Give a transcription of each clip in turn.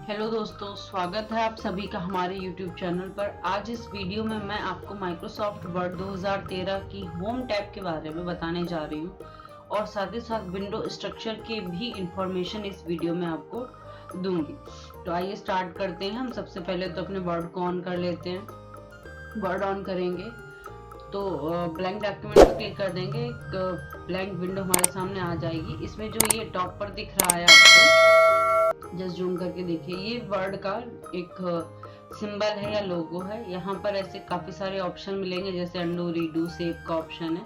Hello दोस्तों, स्वागत है आप सभी का हमारे YouTube चैनल पर। आज इस वीडियो में मैं आपको माइक्रोसॉफ्ट वर्ड 2013 की होम टैब के बारे में बताने जा रही हूँ और साथ ही साथ विंडो स्ट्रक्चर के भी इंफॉर्मेशन इस वीडियो में आपको दूंगी। तो आइए स्टार्ट करते हैं। हम सबसे पहले तो अपने वर्ड को ऑन कर लेते हैं। वर्ड ऑन करेंगे तो ब्लैंक डॉक्यूमेंट पर क्लिक कर देंगे। एक ब्लैंक विंडो हमारे सामने आ जाएगी। इसमें जो ये टॉप पर दिख रहा है, आपको जस्ट जूम करके देखिए, ये वर्ड का एक सिंबल है या लोगो है। यहाँ पर ऐसे काफ़ी सारे ऑप्शन मिलेंगे, जैसे अंडू, रीडू, सेव का ऑप्शन है।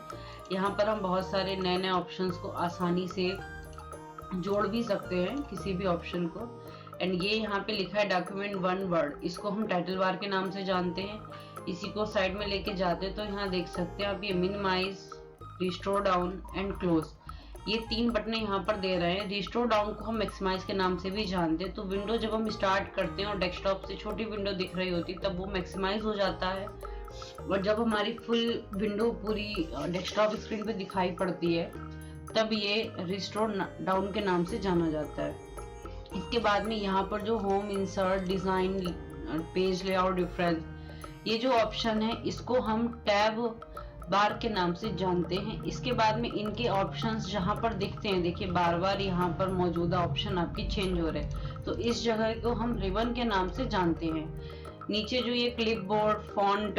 यहाँ पर हम बहुत सारे नए नए ऑप्शंस को आसानी से जोड़ भी सकते हैं, किसी भी ऑप्शन को। एंड ये यहाँ पे लिखा है डॉक्यूमेंट वन वर्ड, इसको हम टाइटल बार के नाम से जानते हैं। इसी को साइड में लेके जाते हैं तो यहाँ देख सकते हैं आप, ये minimize, restore down and close, ये तीन बटन यहाँ पर दे रहे हैं। रिस्टोर डाउन को हम मैक्सिमाइज के नाम से भी जानते हैं। तो विंडो जब हम स्टार्ट करते हैं और डेस्कटॉप से छोटी विंडो दिख रही होती तब वो मैक्सिमाइज हो जाता है, और जब हमारी फुल विंडो पूरी डेस्कटॉप स्क्रीन पे दिखाई पड़ती है तब ये रिस्टोर डाउन के नाम से जाना जाता है। इसके बाद में यहाँ पर जो home, insert, design, page layout, difference, ये जो ऑप्शन है इसको हम टैब बार के नाम से जानते हैं। इसके बाद में इनके ऑप्शंस जहां पर दिखते हैं, देखिए बार बार यहाँ पर मौजूदा ऑप्शन आपकी चेंज हो रहे हैं, तो इस जगह को हम रिबन के नाम से जानते हैं। नीचे जो ये क्लिपबोर्ड, फॉन्ट,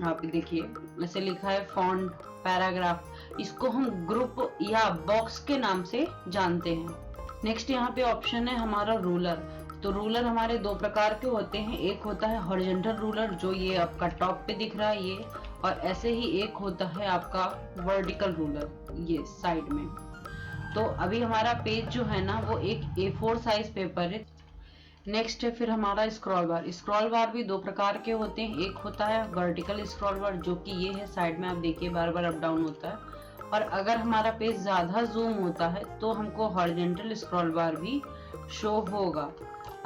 आप देखिए ऐसे लिखा है फॉन्ट, पैराग्राफ, इसको हम ग्रुप या बॉक्स के नाम से जानते हैं। नेक्स्ट यहाँ पे ऑप्शन है हमारा रूलर। तो रूलर हमारे दो प्रकार के होते हैं, एक होता है हॉरिजॉन्टल रूलर जो ये आपका टॉप पे दिख रहा है ये, और ऐसे ही एक होता है आपका वर्टिकल रूलर ये साइड में। तो अभी हमारा पेज जो है ना वो एक A4 साइज पेपर है। नेक्स्ट है फिर हमारा स्क्रॉल बार। स्क्रॉल बार भी दो प्रकार के होते हैं, एक होता है वर्टिकल स्क्रॉल बार जो कि ये है साइड में, आप देखिए बार बार अप डाउन होता है, और अगर हमारा पेज ज्यादा जूम होता है तो हमको हॉरिजॉन्टल स्क्रॉल बार भी शो होगा।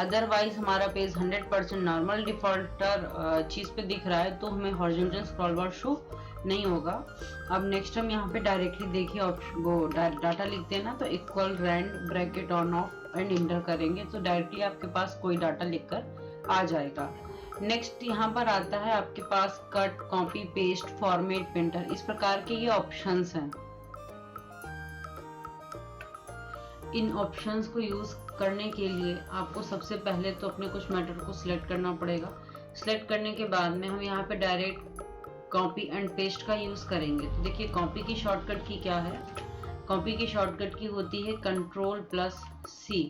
अदरवाइज हमारा पेज 100% नॉर्मल डिफॉल्टर चीज पे दिख रहा है तो हमें हॉरिजॉन्टल स्क्रॉल बार शो नहीं होगा। अब नेक्स्ट हम यहाँ पे डायरेक्टली देखिए वो डाटा लिखते हैं ना, तो equal rand bracket on off and enter करेंगे तो डायरेक्टली आपके पास कोई डाटा लिखकर आ जाएगा। नेक्स्ट यहाँ पर आता है आपके पास cut, copy, paste, format, printer, इस प्रकार के ये ऑप्शंस हैं। इन ऑप्शंस को यूज करने के लिए आपको सबसे पहले तो अपने कुछ मैटर को सिलेक्ट करना पड़ेगा। सिलेक्ट करने के बाद में हम यहाँ पे डायरेक्ट कॉपी एंड पेस्ट का यूज करेंगे। तो देखिए कॉपी की शॉर्टकट की क्या है, कॉपी की शॉर्टकट की होती है Ctrl+C,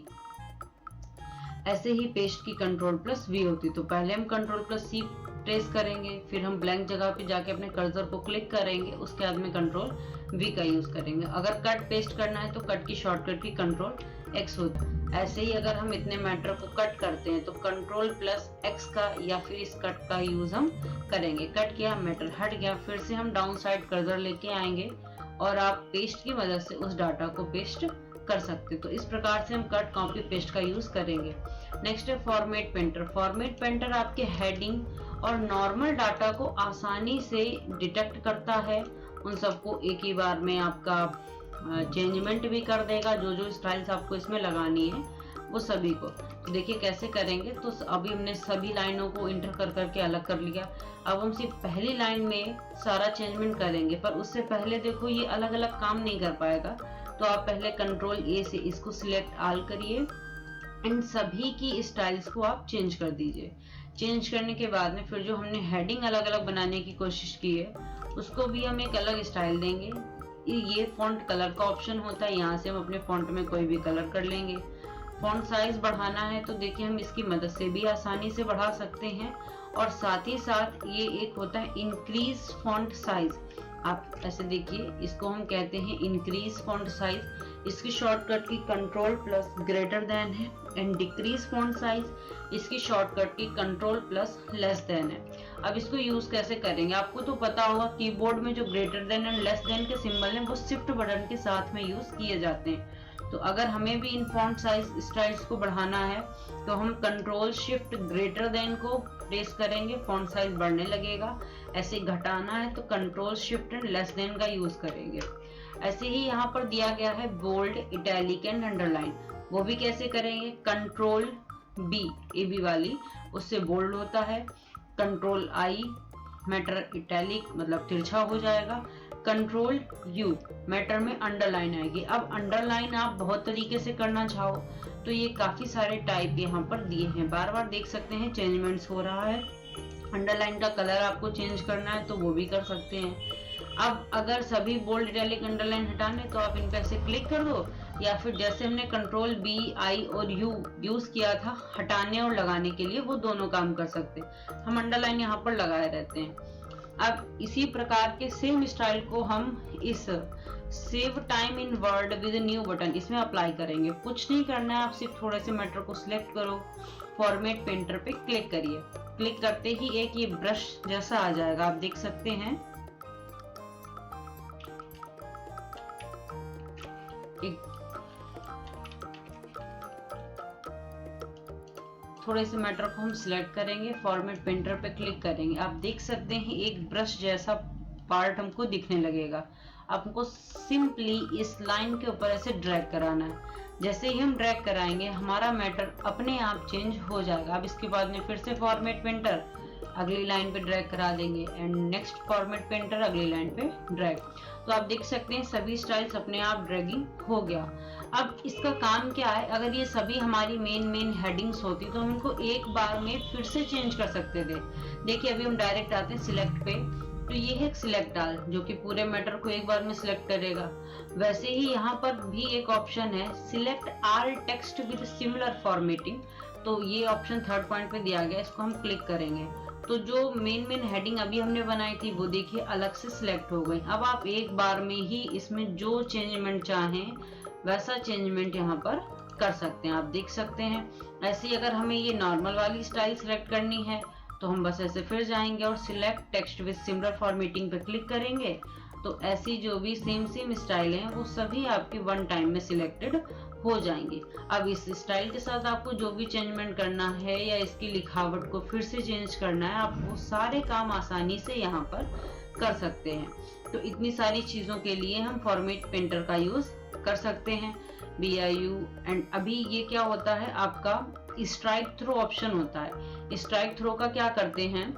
ऐसे ही पेस्ट की Ctrl+V होती है। तो पहले हम Ctrl+C प्रेस करेंगे, फिर हम ब्लैंक जगह पे जाके अपने कर्सर को क्लिक करेंगे, उसके बाद में Ctrl+V का यूज करेंगे। अगर कट पेस्ट करना है तो कट की शॉर्टकट की Ctrl+X होती है। ऐसे ही अगर हम इतने मैटर को कट करते हैं तो Ctrl+X का या फिर इस कट का यूज हम करेंगे। कट किया, मैटर हट गया, फिर से हम डाउन साइड कर्सर लेके आएंगे और आप पेस्ट की मदद से उस डाटा को पेस्ट कर सकते। तो इस प्रकार से हम कट, कॉपी, पेस्ट का यूज करेंगे। नेक्स्ट है फॉर्मेट पेंटर। फॉर्मेट पेंटर आपके हेडिंग और नॉर्मल डाटा को आसानी से डिटेक्ट करता है, उन सबको एक ही बार में आपका चेंजमेंट भी कर देगा। जो जो स्टाइल्स आपको इसमें लगानी है वो सभी को, तो देखिए कैसे करेंगे। तो अभी हमने सभी लाइनों को इंटर कर करके अलग कर लिया। अब हम सिर्फ पहली लाइन में सारा चेंजमेंट करेंगे, पर उससे पहले देखो ये अलग अलग काम नहीं कर पाएगा। तो आप पहले Ctrl+A से इसको सिलेक्ट ऑल करिए, इन सभी की स्टाइल्स को आप चेंज कर दीजिए। चेंज करने के बाद में फिर जो हमने हेडिंग अलग अलग बनाने की कोशिश की है उसको भी हम एक अलग स्टाइल देंगे। ये फॉन्ट कलर का ऑप्शन होता है, यहाँ से हम अपने फॉन्ट में कोई भी कलर कर लेंगे। फॉन्ट साइज बढ़ाना है तो देखिए हम इसकी मदद से भी आसानी से बढ़ा सकते हैं, और साथ ही साथ ये एक होता है इंक्रीज फॉन्ट साइज। आप ऐसे देखिए, इसको हम कहते हैं इंक्रीज फॉन्ट साइज। इसकी शॉर्टकट की Ctrl+ग्रेटर देन है, एंड डिक्रीज फॉन्ट साइज इसकी शॉर्टकट की Ctrl+लेस देन है। अब इसको यूज कैसे करेंगे, आपको तो पता होगा कीबोर्ड में जो greater than and less than के सिंबल हैं वो शिफ्ट बटन के साथ में यूज किए जाते हैं। तो अगर हमें भी इन फॉन्ट साइज स्टाइल्स को बढ़ाना है तो हम Ctrl+Shift+ग्रेटर देन को प्रेस करेंगे, फॉन्ट साइज बढ़ने लगेगा। ऐसे घटाना है तो Ctrl+Shift+लेस देन का यूज करेंगे। ऐसे ही यहाँ पर दिया गया है बोल्ड, इटैलिक एंड अंडरलाइन, वो भी कैसे करेंगे, बी ए बी वाली उससे बोल्ड होता है। कंट्रोल आई मैटर इटैलिक मतलब तिरछा हो जाएगा। कंट्रोल यू मैटर में अंडरलाइन आएगी। अब अंडरलाइन आप बहुत तरीके से करना चाहो तो ये काफी सारे टाइप यहाँ पर दिए हैं, बार बार देख सकते हैं चेंजमेंट्स हो रहा है। अंडरलाइन का कलर आपको चेंज करना है तो वो भी कर सकते हैं। अब अगर सभी बोल्ड इटैलिक अंडरलाइन हटाने तो आप इन पे ऐसे क्लिक कर दो, या फिर जैसे हमने कंट्रोल बी आई और यू यूज किया था हटाने और लगाने के लिए, वो दोनों काम कर सकते हैं। हम अंडरलाइन यहाँ पर लगाए रहते हैं। अब इसी प्रकार के सेम स्टाइल को हम इस save time in word with new button इसमें अप्लाई करेंगे। कुछ नहीं करना है, आप सिर्फ थोड़े से मैटर को सिलेक्ट करो, फॉर्मेट पेंटर पे क्लिक करिए। क्लिक करते ही एक ये ब्रश जैसा आ जाएगा, आप देख सकते हैं। थोड़े से मैटर को हम सिलेक्ट करेंगे, फॉर्मेट पेंटर पे क्लिक करेंगे, आप देख सकते हैं एक ब्रश जैसा पार्ट हमको दिखने लगेगा। आपको सिंपली इस लाइन के ऊपर ऐसे ड्रैग कराना है। जैसे ही हम ड्रैग कराएंगे हमारा मैटर अपने आप चेंज हो जाएगा। अब इसके बाद में फिर से फॉर्मेट पेंटर अगली लाइन पे ड्रैग करा देंगे एंड नेक्स्ट फॉर्मेट पेंटर अगली लाइन पे ड्रैग। तो आप देख सकते हैं सभी स्टाइल्स अपने आप ड्रैगिंग हो गया। अब इसका काम क्या है, अगर ये सभी हमारी मेन हेडिंग्स होती तो हम इनको एक बार में फिर से चेंज कर सकते थे। देखिए अभी हम डायरेक्ट आते हैं सिलेक्ट पे, तो ये है सिलेक्ट ऑल जो कि पूरे मैटर को एक बार में सिलेक्ट करेगा। वैसे ही यहाँ पर भी एक ऑप्शन है select all text with similar formatting, तो ये ऑप्शन थर्ड पॉइंट पे दिया गया, इसको हम क्लिक करेंगे तो जो मेन हेडिंग अभी हमने बनाई थी वो देखिए अलग से सिलेक्ट हो गई। अब आप एक बार में ही इसमें जो चेंजमेंट चाहें वैसा चेंजमेंट यहाँ पर कर सकते हैं, आप देख सकते हैं। ऐसे ही अगर हमें ये नॉर्मल वाली स्टाइल सिलेक्ट करनी है तो हम बस ऐसे फिर जाएंगे और select text with similar formatting पे क्लिक करेंगे, तो ऐसी जो भी सेम स्टाइल हैं वो सभी आपके वन टाइम में सिलेक्टेड हो जाएंगे। अब इस स्टाइल के साथ आपको जो भी चेंजमेंट करना है या इसकी लिखावट को फिर से चेंज करना है, आप वो सारे काम आसानी से यहाँ पर कर सकते हैं। तो इतनी सारी चीज़ों के लिए हम फॉर्मेट पेंटर का यूज़ कर सकते हैं, BIU। एंड अभी ये क्या होता है, आपका स्ट्राइक थ्रो ऑप्शन होता है। स्ट्राइक थ्रो का क्या करते हैं,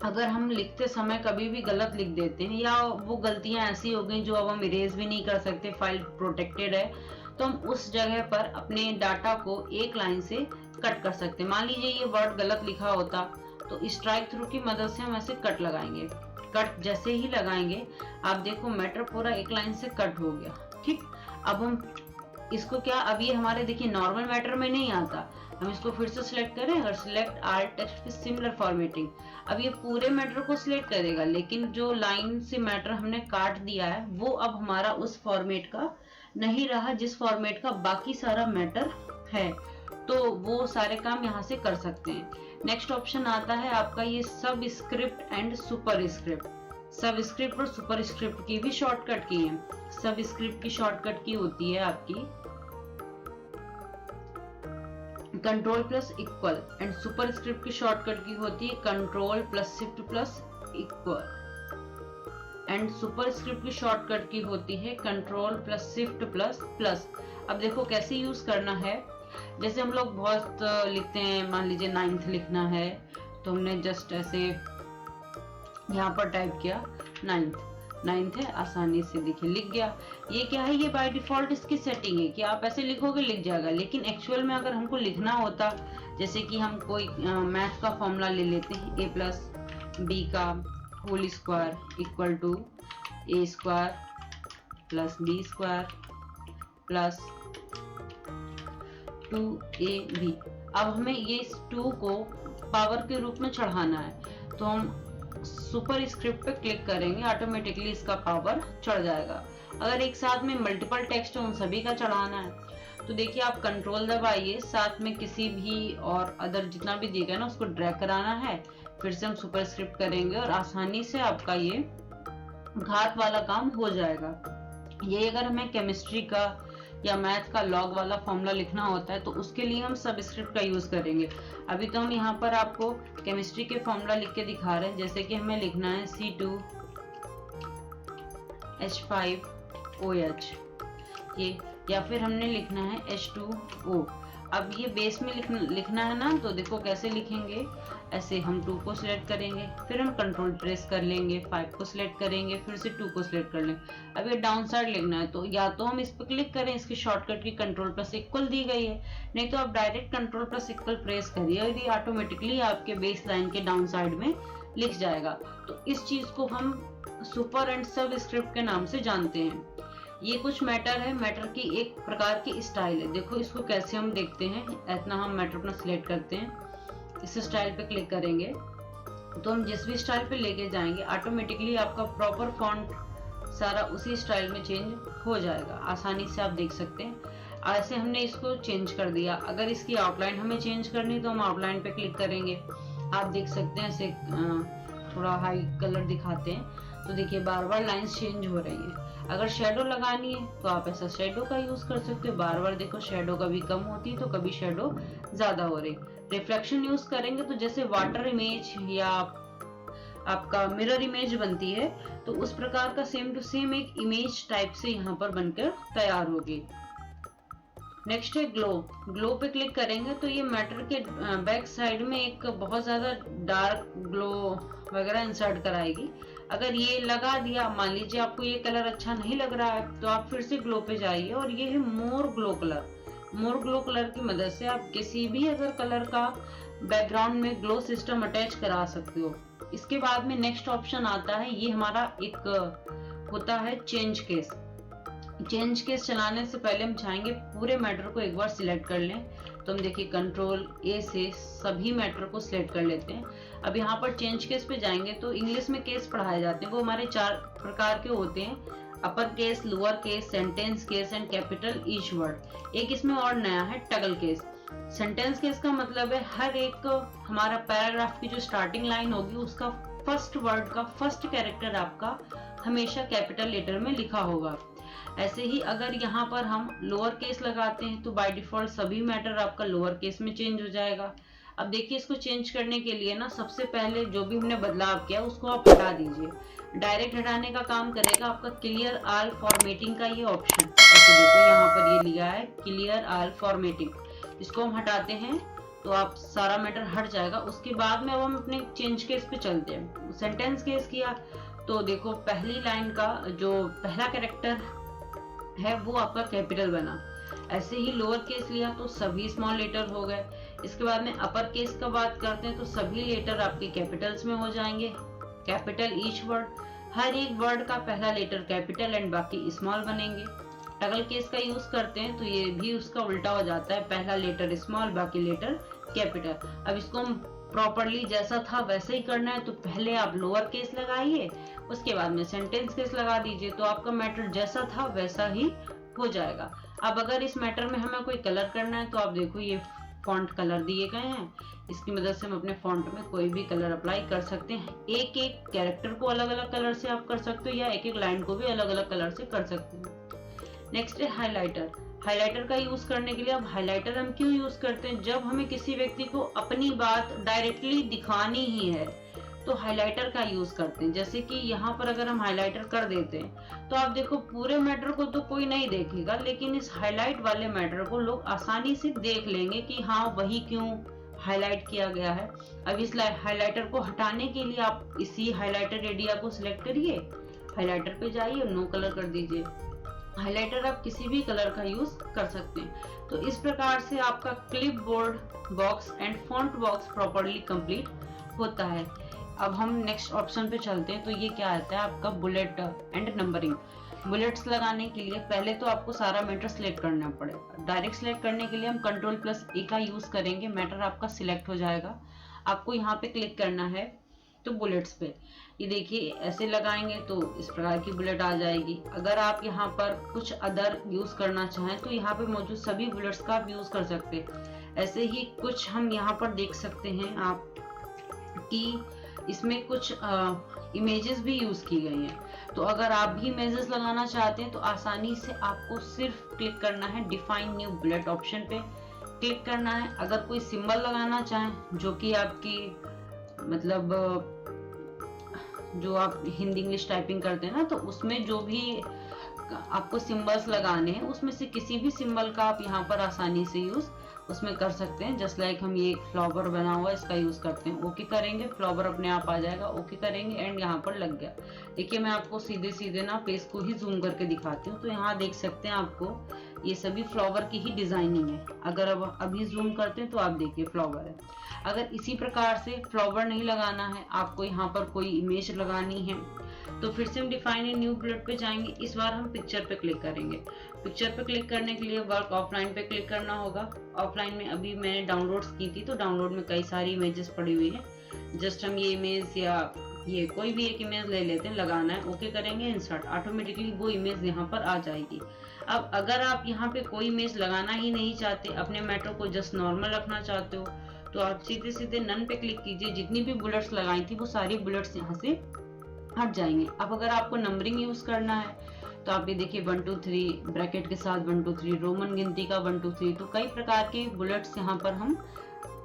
अगर हम लिखते समय कभी भी गलत लिख देते हैं या वो गलतियां ऐसी हो गई जो अब हम इरेज भी नहीं कर सकते, फाइल प्रोटेक्टेड है, तो हम उस जगह पर अपने डाटा को एक लाइन से कट कर सकते हैं। मान लीजिए ये वर्ड गलत लिखा होता तो स्ट्राइक थ्रू की मदद से हम ऐसे कट लगाएंगे। कट जैसे ही लगाएंगे आप देखो मैटर पूरा एक लाइन से कट हो गया। ठीक, अब हम इसको क्या, अब ये हमारे देखिए नॉर्मल मैटर में नहीं आता, हम इसको फिर से सिलेक्ट करें और select all text with similar formatting. अब ये पूरे मैटर को सिलेक्ट करेगा, लेकिन जो लाइन से मैटर हमने काट दिया है वो अब हमारा उस फॉर्मेट का नहीं रहा जिस फॉर्मेट का बाकी सारा मैटर है, तो वो सारे काम यहाँ से कर सकते हैं। नेक्स्ट ऑप्शन आता है आपका ये सब स्क्रिप्ट एंड सुपर स्क्रिप्ट। सब स्क्रिप्ट और सुपर स्क्रिप्ट की भी शॉर्टकट की है। सब स्क्रिप्ट की शॉर्टकट की होती है आपकी control plus equal and super script की शॉर्टकट की होती है control plus shift plus equal and super script की शॉर्टकट की होती है control plus shift plus plus. अब देखो कैसे यूज करना है, जैसे हम लोग बहुत लिखते हैं, मान लीजिए 9th लिखना है तो हमने जस्ट ऐसे यहाँ पर टाइप किया 9th है, आसानी से देखिए लिख गया। ये क्या है, ये बाय डिफॉल्ट इसकी सेटिंग है कि आप ऐसे लिखोगे लिख जाएगा, लेकिन एक्चुअल में अगर हमको लिखना होता, जैसे कि हम कोई मैथ का फॉर्मूला ले लेते हैं a प्लस बी का whole square equal to a square plus B square plus 2ab। अब हमें ये 2 को पावर के रूप में चढ़ाना है तो हम सुपर स्क्रिप्ट पे क्लिक करेंगे, ऑटोमेटिकली इसका पावर चढ़ जाएगा। अगर एक साथ में मल्टीपल टेक्स्ट उन सभी का चढ़ाना है तो देखिए आप कंट्रोल दबाइए, साथ में किसी भी और अदर जितना भी दिएगा ना उसको ड्रैग कराना है, फिर से हम सुपर स्क्रिप्ट करेंगे और आसानी से आपका ये घात वाला काम हो जाएगा। ये अगर हमें केमिस्ट्री का या मैथ का लॉग वाला फॉर्मूला लिखना होता है तो उसके लिए हम सबस्क्रिप्ट का यूज करेंगे। अभी तो हम यहाँ पर आपको केमिस्ट्री के फॉर्मूला लिख के दिखा रहे हैं, जैसे कि हमें लिखना है C2H5OH ये, या फिर हमने लिखना है H2O। अब ये बेस में लिखना है ना, तो देखो कैसे लिखेंगे। ऐसे हम 2 को सिलेक्ट करेंगे, फिर हम कंट्रोल प्रेस कर लेंगे, 5 को सिलेक्ट करेंगे, फिर से 2 को सिलेक्ट कर लेंगे। अब ये डाउन साइड लिखना है, तो या तो हम इस पर क्लिक करें, इसकी शॉर्टकट की कंट्रोल प्लस इक्वल दी गई है, नहीं तो आप direct control plus equal press करिए और ये ऑटोमेटिकली आपके बेस लाइन के डाउन साइड में लिख जाएगा। तो इस चीज को हम सुपर एंड सब स्क्रिप्ट के नाम से जानते हैं। ये कुछ मैटर है, मैटर की एक प्रकार की स्टाइल है। देखो इसको कैसे हम देखते हैं। इतना हम मैटर अपना सिलेक्ट करते हैं, इस स्टाइल पे क्लिक करेंगे, तो हम जिस भी स्टाइल पे लेके जाएंगे ऑटोमेटिकली आपका प्रॉपर फॉन्ट सारा उसी स्टाइल में चेंज हो जाएगा। आसानी से आप देख सकते हैं। ऐसे हमने इसको चेंज कर दिया। अगर इसकी आउटलाइन हमें चेंज करनी तो हम आउटलाइन पे क्लिक करेंगे। आप देख सकते हैं, ऐसे थोड़ा हाई कलर दिखाते हैं, तो देखिए बार बार लाइंस चेंज हो रही है। अगर शेडो लगानी है तो आप ऐसा शेडो का यूज कर सकते हो। बार बार देखो शेडो कभी कम होती है तो कभी शेडो ज्यादा हो रही। रिफ्लेक्शन यूज करेंगे तो जैसे वाटर इमेज या आपका मिरर इमेज बनती है, तो उस प्रकार का सेम टू सेम एक इमेज टाइप से यहाँ पर बनकर तैयार होगी। नेक्स्ट है ग्लो। ग्लो पे क्लिक करेंगे तो ये मैटर के बैक साइड में एक बहुत ज्यादा डार्क ग्लो वगैरह इंसर्ट कराएगी। अगर ये लगा दिया, मान लीजिए आपको ये कलर अच्छा नहीं लग रहा है, तो आप फिर से ग्लो पे जाइए और ये है मोर ग्लो कलर। मोर ग्लो कलर की मदद से आप किसी भी अगर कलर का बैकग्राउंड में ग्लो सिस्टम अटैच करा सकते हो। इसके बाद में नेक्स्ट ऑप्शन आता है, ये हमारा एक होता है चेंज केस। चेंज केस चलाने से पहले हम चाहेंगे पूरे मैटर को एक बार सिलेक्ट कर लें। तो हम देखिए कंट्रोल ए से सभी मैटर को सिलेक्ट कर लेते हैं। अब यहाँ पर चेंज केस पे जाएंगे तो इंग्लिश में केस पढ़ाए जाते हैं, वो हमारे 4 प्रकार के होते हैं, upper case, lower case, sentence case and capital each word. एक इसमें और नया है टगल केस। सेंटेंस केस का मतलब है हर एक हमारा पैराग्राफ की जो स्टार्टिंग लाइन होगी उसका फर्स्ट वर्ड का फर्स्ट कैरेक्टर आपका हमेशा कैपिटल लेटर में लिखा होगा। ऐसे ही अगर यहाँ पर हम लोअर केस लगाते हैं तो बाय डिफॉल्ट सभी मैटर आपका लोअर केस में चेंज हो जाएगा। अब देखिए इसको चेंज करने के लिए ना, सबसे पहले जो भी हमने बदलाव किया उसको आप हटा दीजिए। डायरेक्ट हटाने का काम करेगा आपका क्लियर ऑल फॉर्मेटिंग का ये ऑप्शन। ऐसे देखो यहाँ पर ये लिया है क्लियर ऑल फॉर्मेटिंग, इसको हम हटाते हैं तो आप सारा मैटर हट जाएगा। उसके बाद में अब हम अपने चेंज केस पे चलते हैं। सेंटेंस केस किया तो देखो पहली लाइन का जो पहला कैरेक्टर है वो आपका कैपिटल बना। ऐसे ही लोअर केस लिया तो सभी स्मॉल लेटर हो गए। इसके बाद में अपर केस का बात करते हैं तो सभी लेटर आपके कैपिटल्स में हो जाएंगे, कैपिटल ईच वर्ड। हर एक वर्ड का पहला लेटर कैपिटल एंड बाकी स्मॉल बनेंगे। टगल केस का यूज करते हैं तो ये भी उसका उल्टा हो जाता है, पहला लेटर स्मॉल बाकी लेटर कैपिटल। अब इसको हम प्रॉपरली जैसा था वैसे ही करना है तो पहले आप लोअर केस लगाइए, उसके बाद में सेंटेंस केस लगा दीजिए, तो आपका मैटर जैसा था वैसा ही हो जाएगा। अब अगर इस मैटर में हमें कोई कलर करना है तो आप देखो ये फॉन्ट कलर दिए गए हैं, इसकी मदद से हम अपने फॉन्ट में कोई भी कलर अप्लाई कर सकते हैं। एक एक कैरेक्टर को अलग अलग कलर से आप कर सकते हो या एक एक लाइन को भी अलग अलग कलर से कर सकते हो। नेक्स्ट है हाइलाइटर। हाइलाइटर का यूज करने के लिए, अब हाइलाइटर हम क्यों यूज करते हैं, जब हमें किसी व्यक्ति को अपनी बात डायरेक्टली दिखानी ही है तो हाइलाइटर का यूज करते हैं। जैसे कि यहाँ पर अगर हम हाइलाइटर कर देते हैं तो आप देखो पूरे मैटर को तो कोई नहीं देखेगा, लेकिन इस हाईलाइट वाले मैटर को लोग आसानी से देख लेंगे कि हाँ वही क्यों हाईलाइट किया गया है। अब इस हाइलाइटर को हटाने के लिए आप इसी हाइलाइटर एरिया को सिलेक्ट करिए, हाइलाइटर पे जाइए, नो कलर कर दीजिए। हाइलाइटर आप किसी भी कलर का यूज कर सकते हैं। तो इस प्रकार से आपका clip board box and font box properly complete होता है। अब हम नेक्स्ट ऑप्शन पे चलते हैं, तो ये क्या आता है आपका बुलेट एंड नंबरिंग। बुलेट्स लगाने के लिए पहले तो आपको सारा मैटर सिलेक्ट करना पड़ेगा। डायरेक्ट सिलेक्ट करने के लिए हम कंट्रोल प्लस ए का यूज करेंगे, मैटर आपका सिलेक्ट हो जाएगा। आपको यहाँ पे क्लिक करना है तो बुलेट्स पे, ये देखिए ऐसे लगाएंगे तो इस प्रकार की बुलेट आ जाएगी। अगर आप यहाँ पर कुछ अदर यूज करना चाहें तो यहाँ पे मौजूद सभी बुलेट्स का आप यूज कर सकते हैं। ऐसे ही कुछ हम यहाँ पर देख सकते हैं आप कि इसमें कुछ इमेजेस भी यूज की गई हैं। तो अगर आप भी इमेजेस लगाना चाहते हैं तो आसानी से आपको सिर्फ क्लिक करना है डिफाइन न्यू बुलेट ऑप्शन पे क्लिक करना है। अगर कोई सिंबल लगाना चाहें जो कि आपकी मतलब जो आप हिंदी इंग्लिश टाइपिंग करते हैं ना, तो उसमें जो भी आपको सिंबल्स लगाने हैं, उसमें से किसी भी सिंबल का आप यहाँ पर आसानी से यूज उसमें कर सकते हैं। जस्ट लाइक हम ये फ्लावर बना हुआ है, इसका यूज करते हैं। ओके करेंगे, फ्लावर अपने आप आ जाएगा। ओके करेंगे एंड यहाँ पर लग गया। देखिए मैं आपको सीधे सीधे ना पेज को ही जूम करके दिखाती हूँ। तो यहाँ देख सकते हैं आपको ये सभी फ्लावर की ही डिजाइनिंग है। अगर अब अभी जूम करते हैं तो आप देखिए फ्लावर है। अगर इसी प्रकार से फ्लावर नहीं लगाना है, आपको यहाँ पर कोई इमेज लगानी है, तो फिर से हम डिफाइन इन न्यू बुलेट पे जाएंगे। इस बार हम पिक्चर पे क्लिक करेंगे। पिक्चर पे क्लिक करने के लिए वर्क ऑफलाइन पे क्लिक करना होगा। ऑफलाइन में अभी मैंने डाउनलोड्स की थी, तो डाउनलोड में कई सारी इमेजेस पड़ी हुई है। जस्ट हम ये इमेज या ये कोई भी एक इमेज ले लेते हैं, लगाना है। ओके करेंगे, इंसर्ट, ऑटोमेटिकली वो इमेज यहाँ पर आ जाएगी। अब अगर आप यहाँ पे कोई इमेज लगाना ही नहीं चाहते, अपने मैटर को जस्ट नॉर्मल रखना चाहते हो, तो आप सीधे सीधे नन पे क्लिक कीजिए। जितनी भी बुलेट्स लगाई थी वो सारी बुलेट्स यहाँ से हट जाएंगे। अब अगर आपको नंबरिंग यूज करना है, तो आप ये देखिए 1 2 3 ब्रैकेट के साथ 1 2 3, रोमन गिनती का 1 2 3, तो कई प्रकार के बुलेट्स यहाँ पर हम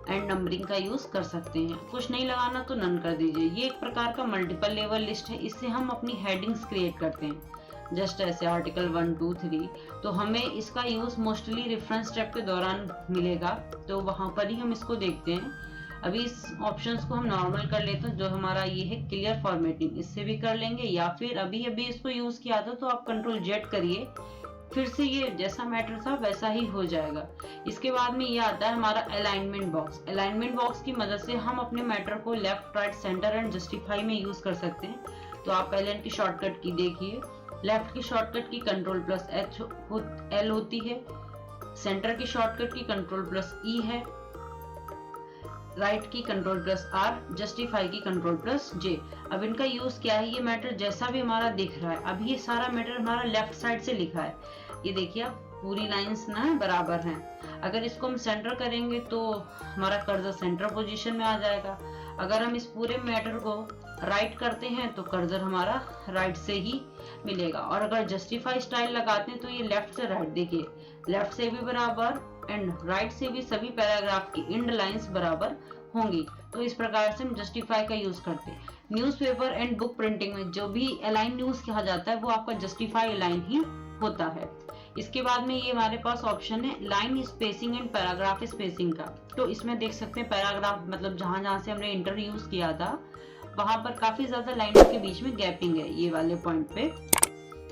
एंड नंबरिंग का यूज कर सकते हैं। कुछ नहीं लगाना तो नन कर दीजिए। ये एक प्रकार का मल्टीपल लेवल लिस्ट है। इससे हम अपनी हेडिंग्स क्रिएट करते हैं, जस्ट ऐसे आर्टिकल 1 2 3। तो हमें इसका यूज मोस्टली रेफरेंस स्टेप के दौरान मिलेगा, तो वहां पर ही हम इसको देखते हैं। अभी इस ऑप्शंस को हम नॉर्मल कर लेते हैं। जो हमारा ये है क्लियर फॉर्मेटिंग, इससे भी कर लेंगे, या फिर अभी अभी इसको यूज किया था तो आप कंट्रोल जेड करिए, फिर से ये जैसा मैटर था वैसा ही हो जाएगा। इसके बाद में ये आता है हमारा अलाइनमेंट बॉक्स। अलाइनमेंट बॉक्स की मदद से हम अपने मैटर को left, right, centre and justify में यूज कर सकते हैं। तो आप पहले इनकी शॉर्टकट की देखिए। लेफ्ट की शॉर्टकट की Ctrl+L होती है, सेंटर की शॉर्टकट की Ctrl+E है, राइट की Ctrl+R, जस्टिफाई की Ctrl+J। अब इनका यूज क्या है, ये मैटर जैसा भी हमारा दिख रहा है, अभी ये सारा मैटर हमारा लेफ्ट साइड से लिखा है। ये देखिए आप पूरी लाइंस ना बराबर हैं। अगर इसको हम सेंटर करेंगे तो हमारा कर्सर सेंटर पोजीशन में आ जाएगा। अगर हम इस पूरे मैटर को राइट करते हैं तो कर्सर हमारा राइट से ही मिलेगा। और अगर जस्टिफाई स्टाइल लगाते हैं तो ये लेफ्ट से राइट, देखिए लेफ्ट से भी बराबर एंड राइट से भी सभी पैराग्राफ की इंड लाइंस बराबर होंगी। तो इस प्रकार से हम जस्टिफाई का यूज करते हैं। न्यूज़पेपर एंड बुक प्रिंटिंग में जो भी अलाइन न्यूज कहा जाता है वो आपका जस्टिफाई अलाइन ही होता है। इसके बाद में ये हमारे पास ऑप्शन है line spacing and paragraph spacing का। तो इसमें देख सकते हैं पैराग्राफ मतलब जहां जहां से हमने इंटर यूज किया था वहां पर काफी ज्यादा लाइनों के बीच में गैपिंग है ये वाले पॉइंट पे।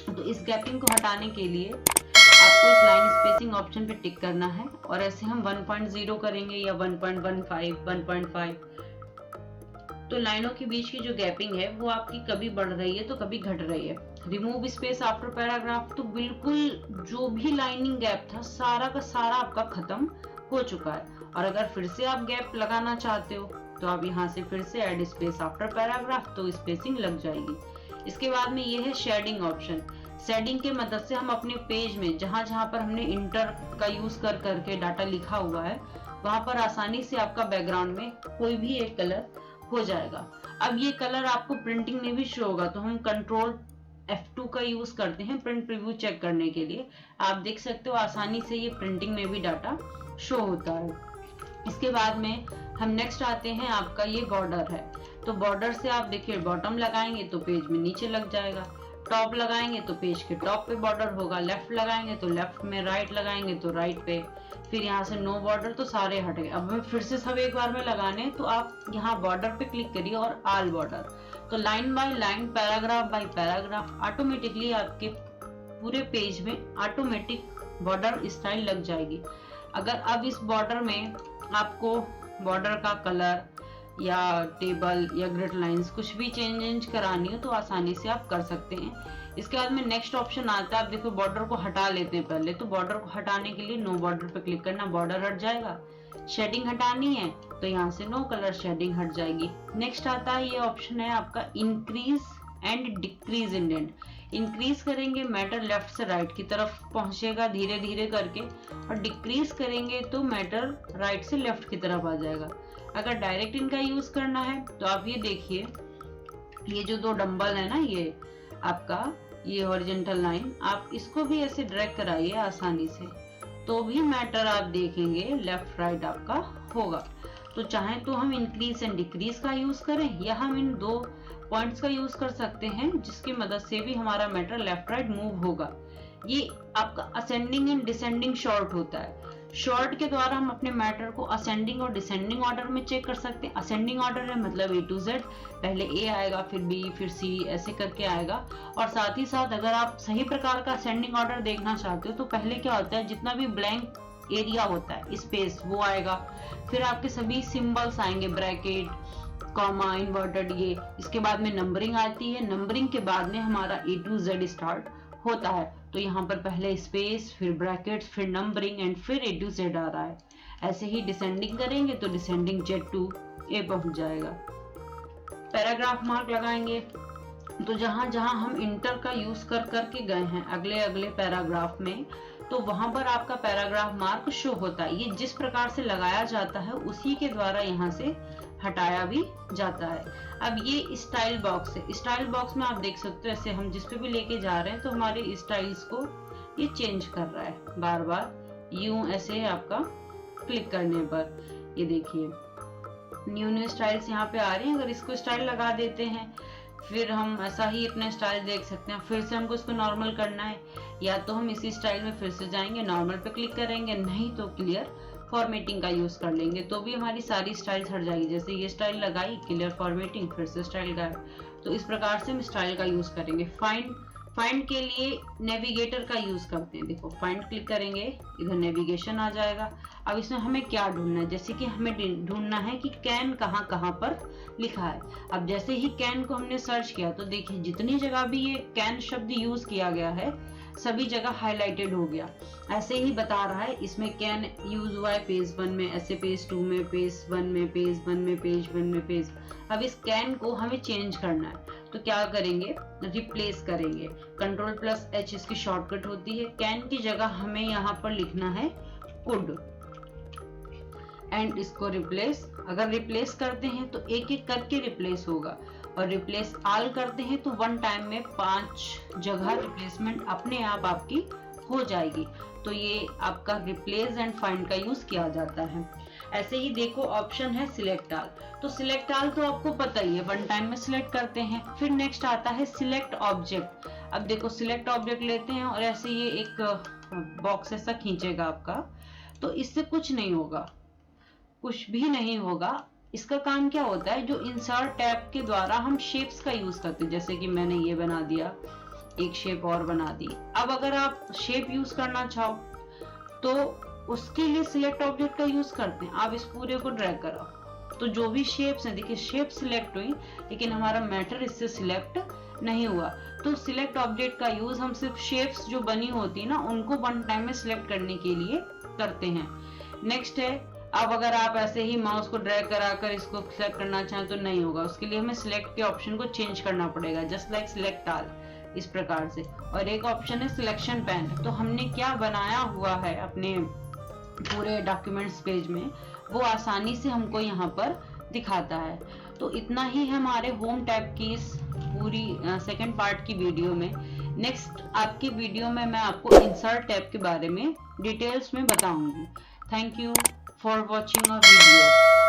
तो इस गैपिंग को हटाने के लिए आपको इस लाइन स्पेसिंग ऑप्शन पे टिक करना है और ऐसे हम 1.0 करेंगे या 1.15, 1.5। तो लाइनों के बीच की जो गैपिंग है वो आपकी कभी बढ़ रही है तो कभी घट रही है। रिमूव स्पेस आफ्टर पैराग्राफ, तो बिल्कुल जो भी लाइनिंग गैप था सारा का सारा आपका खत्म हो चुका है। और अगर फिर से आप गैप लगाना चाहते हो तो आप यहाँ से फिर से ऐड स्पेस आफ्टर पैराग्राफ, तो स्पेसिंग लग जाएगी। इसके बाद में ये है शेडिंग ऑप्शन। शेडिंग के मदद से हम अपने पेज में जहां जहां पर हमने इंटर का यूज कर करके डाटा लिखा हुआ है वहां पर आसानी से आपका बैकग्राउंड में कोई भी एक कलर हो जाएगा। अब ये कलर आपको प्रिंटिंग में भी शो होगा, तो हम कंट्रोल F2 का यूज करते हैं प्रिंट प्रीव्यू चेक करने के लिए। आप देख सकते हो आसानी से ये प्रिंटिंग में भी डाटा शो होता है। इसके बाद में हम नेक्स्ट आते हैं, आपका ये बॉर्डर है। तो बॉर्डर से आप देखिए बॉटम लगाएंगे तो पेज में नीचे लग जाएगा, टॉप लगाएंगे तो पेज के टॉप पे बॉर्डर होगा, लेफ्ट लगाएंगे तो लेफ्ट में, राइट लगाएंगे तो राइट पे, फिर यहाँ से नो बॉर्डर तो सारे हट गए। अब हमें फिर से सब एक बार में लगाने हैं तो आप यहाँ बॉर्डर पे क्लिक करिए और ऑल बॉर्डर। तो line by line, paragraph by paragraph automatically आपके पूरे पेज में ऑटोमेटिक बॉर्डर स्टाइल लग जाएगी। अगर अब इस बॉर्डर में आपको बॉर्डर का कलर या टेबल या ग्रिड लाइंस कुछ भी चेंज करानी हो तो आसानी से आप कर सकते हैं। इसके बाद में नेक्स्ट ऑप्शन आता है, आप देखो बॉर्डर को हटा लेते हैं पहले। तो बॉर्डर को हटाने के लिए नो बॉर्डर पे क्लिक करना, बॉर्डर हट जाएगा। शेडिंग हटानी है तो यहाँ से नो कलर शेडिंग हट जाएगी। नेक्स्ट आता है ये ऑप्शन है आपका increase and decrease indent. Increase करेंगे मैटर लेफ्ट से राइट की तरफ पहुंचेगा धीरे धीरे करके, और डिक्रीज करेंगे तो मैटर राइट से लेफ्ट की तरफ आ जाएगा। अगर डायरेक्ट इनका यूज करना है तो आप ये देखिए, ये जो दो डंबल है ना, ये आपका ये हॉरिजॉन्टल लाइन, आप इसको भी ऐसे ड्रैग कराइए आसानी से, तो भी मैटर आप देखेंगे लेफ्ट राइट आपका होगा। तो चाहे तो हम इंक्रीज एंड डिक्रीज का यूज करें या हम इन दो पॉइंट्स का यूज कर सकते हैं, जिसकी मदद से भी हमारा मैटर लेफ्ट राइट मूव होगा। ये आपका असेंडिंग एंड डिसेंडिंग शॉर्ट होता है। शॉर्ट के द्वारा हम अपने मैटर को असेंडिंग और डिसेंडिंग ऑर्डर में चेक कर सकते हैं। असेंडिंग ऑर्डर है मतलब A to Z, पहले A आएगा, फिर B, फिर C, ऐसे करके आएगा। और साथ ही साथ अगर आप सही प्रकार का असेंडिंग ऑर्डर देखना चाहते हो तो पहले क्या होता है, जितना भी ब्लैंक एरिया होता है, स्पेस, वो आएगा। फिर आपके सभी सिंबल्स आएंगे, ब्रैकेट, कॉमा, इन्वर्टेड, ये। इसके बाद में नंबरिंग आती है। नंबरिंग के बाद में हमारा A to Z स्टार्ट होता है। तो यहाँ पर पहले स्पेस, फिर ब्रैकेट्स, फिर नंबरिंग एंड फिर A to Z आ रहा है। ऐसे ही डिसेंडिंग करेंगे तो डिसेंडिंग Z to A पहुंच जाएगा। पैराग्राफ मार्क लगाएंगे तो जहां जहां हम इंटर का यूज कर करके गए हैं अगले अगले पैराग्राफ में, तो वहां पर आपका पैराग्राफ मार्क शो होता है। ये जिस प्रकार से लगाया जाता है उसी के द्वारा यहाँ से हटाया भी जाता है। अब ये स्टाइल बॉक्स है। स्टाइल बॉक्स में आप देख सकते हो, ऐसे हम जिस पे भी लेके जा रहे हैं तो हमारे स्टाइल्स को ये चेंज कर रहा है बार बार, यूं ऐसे आपका क्लिक करने पर। ये देखिए न्यू स्टाइल्स यहाँ पे आ रही हैं। अगर इसको स्टाइल लगा देते हैं, फिर हम ऐसा ही अपना स्टाइल देख सकते हैं। फिर से हमको इसको नॉर्मल करना है, या तो हम इसी स्टाइल में फिर से जाएंगे, नॉर्मल पे क्लिक करेंगे, नहीं तो क्लियर फॉर्मेटिंग का यूज कर लेंगे, तो भी हमारी सारी स्टाइल हट जाएगी। जैसे ये स्टाइल लगाई, क्लियर फॉर्मेटिंग, फिर से स्टाइल गायब। तो इस प्रकार से हम स्टाइल का यूज करेंगे। फाइंड के लिए नेविगेटर का यूज करते हैं। देखो फाइंड क्लिक करेंगे, इधर नेविगेशन आ जाएगा। अब इसमें हमें क्या ढूंढना है, जैसे कि हमें ढूंढना है कि कैन कहाँ कहाँ पर लिखा है। अब जैसे ही कैन को हमने सर्च किया तो देखिए जितनी जगह भी ये कैन शब्द यूज किया गया है सभी जगह हाईलाइटेड हो गया। ऐसे ही बता रहा है इसमें कैन यूज हुआ है पेज 1 में, ऐसे पेज 2 में, पेज 1 में, पेज 1 में, पेज 1 में, पेज। अब इस कैन को हमें चेंज करना है तो क्या करेंगे, रिप्लेस करेंगे। Ctrl+H इसकी शॉर्टकट होती है। कैन की जगह हमें यहाँ पर लिखना है कुड एंड इसको रिप्लेस। अगर रिप्लेस करते हैं तो एक एक करके रिप्लेस होगा, और रिप्लेस ऑल करते हैं तो वन टाइम में 5 जगह रिप्लेसमेंट अपने आप आपकी हो जाएगी। तो ये आपका रिप्लेस एंड फाइंड का यूज किया जाता है। ऐसे ही देखो ऑप्शन है सिलेक्ट ऑल। तो सिलेक्ट ऑल तो आपको पता ही है, वन टाइम में सिलेक्ट करते हैं। फिर नेक्स्ट आता है सिलेक्ट ऑब्जेक्ट। अब देखो सिलेक्ट ऑब्जेक्ट लेते हैं और ऐसे ये एक बॉक्स ऐसा खींचेगा आपका, तो इससे कुछ नहीं होगा, कुछ भी नहीं होगा। इसका काम क्या होता है, जो इंसर्ट टैब के द्वारा हम शेप्स का यूज करते हैं। जैसे कि मैंने ये बना दिया, एक शेप और बना दी। अब अगर आप शेप यूज करना चाहो तो उसके लिए सिलेक्ट ऑब्जेक्ट का यूज करते हैं। आप इस पूरे को ड्रैग करो तो जो भी शेप्स हैं, देखिए शेप सिलेक्ट हुई लेकिन हमारा मैटर इससे सिलेक्ट नहीं हुआ। तो सिलेक्ट ऑब्जेक्ट का यूज हम सिर्फ शेप्स जो बनी होती है ना उनको वन टाइम में सिलेक्ट करने के लिए करते हैं। नेक्स्ट है, अब अगर आप ऐसे ही माउस को ड्रैग कराकर इसको सिलेक्ट करना चाहें तो नहीं होगा, उसके लिए हमें सिलेक्ट के ऑप्शन को चेंज करना पड़ेगा, जस्ट लाइक सिलेक्ट ऑल, इस प्रकार से। और एक ऑप्शन है सिलेक्शन पैन। तो हमने क्या बनाया हुआ है अपने पूरे डॉक्यूमेंट्स पेज में वो आसानी से हमको यहाँ पर दिखाता है। तो इतना ही है हमारे होम टैब की इस पूरी सेकंड पार्ट की वीडियो में। नेक्स्ट आपकी वीडियो में मैं आपको इंसर्ट टैब के बारे में डिटेल्स में बताऊंगी। Thank you for watching a video.